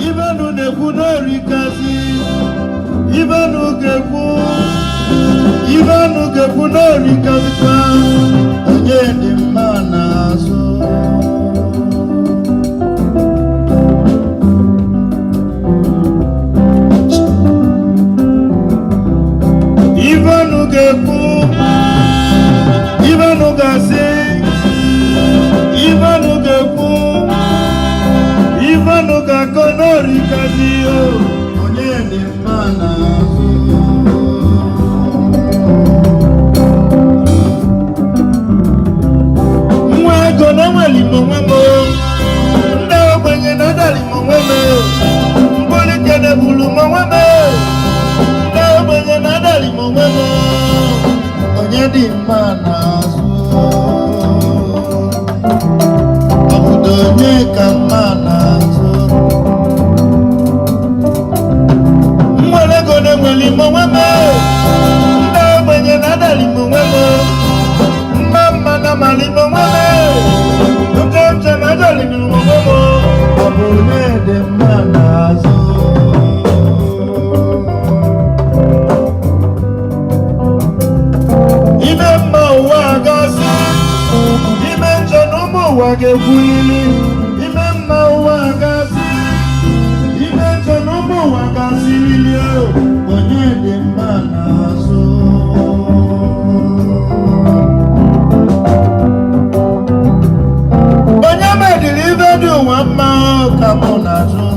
Ibanu nekwu n'orikazi Ibanu gekwu n'orikazi kwa onye dị mma n'azụ Ibanu gekwu Ibanu gasi Ibanu gekwu Ibanu gakọ n'orikazi onye dị mma n'azụ nwa ego na nweli monwemo ndị ogbenye na adali monweme mgbolike na bulu monweme ndị ogbenye na adali monwemo onye dị mma n'azụ obodo onye ka mma n'azụ nwere ego na nweli monweme ndị ogbenye na adali monweme mama na mali monweme uche na adali monweme obodo onye dị mma n'azụ ime mma ụwa gasị ime njọ n'ụmụ ụwa ga-ekwulili ime mma ụwa gasị ime njọ n'ụmụ ụwa gasị lili onye dị mma n'azụ onye mediri ibe dị ụwa mma ka mụ na-ajụ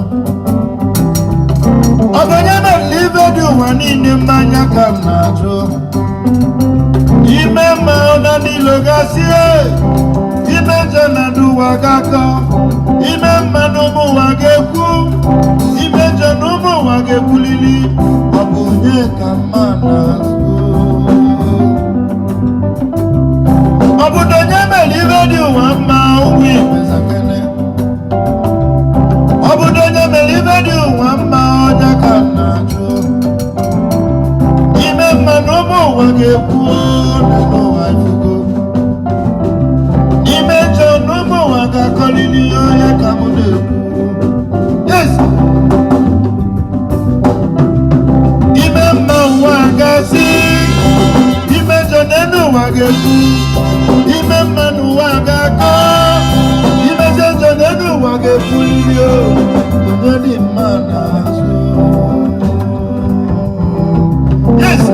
ọ bụ onye mediri ibe dị ụwa niile mmanya ka m na-ajụ ime mma ọna n'ilo gasị ime nje na n'ụwa ga-akọ ime mma n'ụmụ ụwa ga-ekwu ime nje na ụmụ ụwa ga-ekwulili ọ bụ onye ka mma n'azụ obodo onye mere ibe dị ụwa mma ụmụ ibezakene obodo onye mere ibe dị ụwa mma onye ka m na-ajụ ime mma na ụmụ ụwa ga-ekwu n'ụwa ifugo ime njọ na ụmụ ụwa ga-akọlili onye ka m na-ekwu yes ime mma ụwa gasị ime njọ n'elu ụwa ga-ekwu ime mma n'ụwa ga-akọ ime njọ n'elu ụwa ga-ekwulili onye dị mma n'azụ yes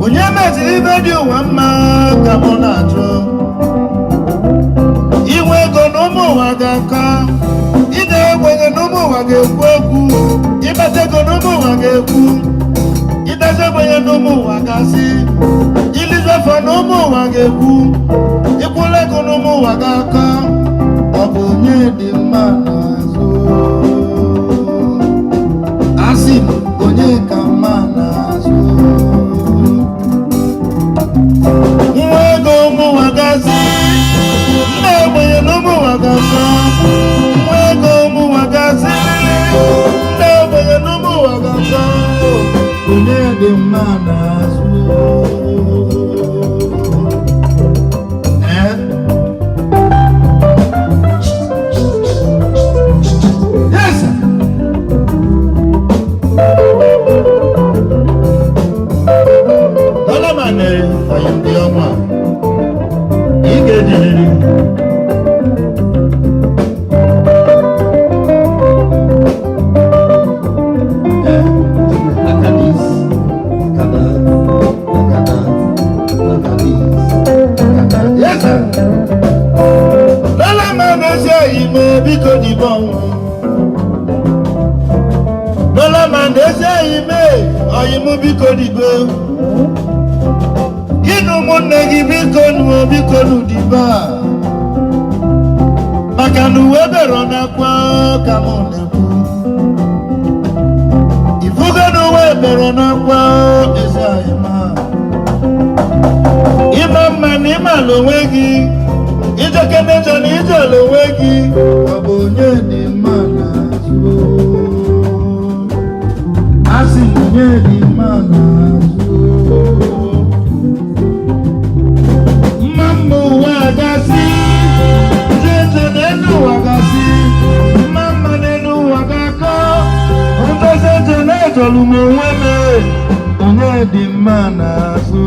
onye meziri ibe dị ụwa mma ka mụ na-ajụ inwe ego na ụmụ ụwa ga-akọ ide ogbenye na ụmụ ụwa ga-ekwu okwu ịkpata ego na ụmụ ụwa ga-ekwu idezi ogbenye na ụmụ ụwa ga-asị ilizefọ na ụmụ ụwa ga-ekwu ịkwụla ego na ụmụ ụwa ga-akọ ọ bụ onye dị mma n'azụ asị m onye ka mma n'azụ nwa ego ụmụ ụwa gasị ndị ogbenye na ụmụ ụwa ga-akọ nwa ego ụmụ ụwa gasị ndị ogbenye na ụmụ ụwa ga-akọ onye dị mma n'azụ na ụmụnne gị biko nu diba maka na uwe bero n'akwa ka mụ na-ekwu ifugo na uwe bero n'akwa eze anyị ma ịma mma na ịmala onwe gị ijekenejọ na ijela onwe gị ọ bụ onye dị mma n'azụ asị onye dị mma n'azụ mma mma ụwa gasị njeje n'elu ụwa gasị mma mma n'elu ụwa ga-akọ njeje na-ejolu m onwe m onye dị mma n'azụ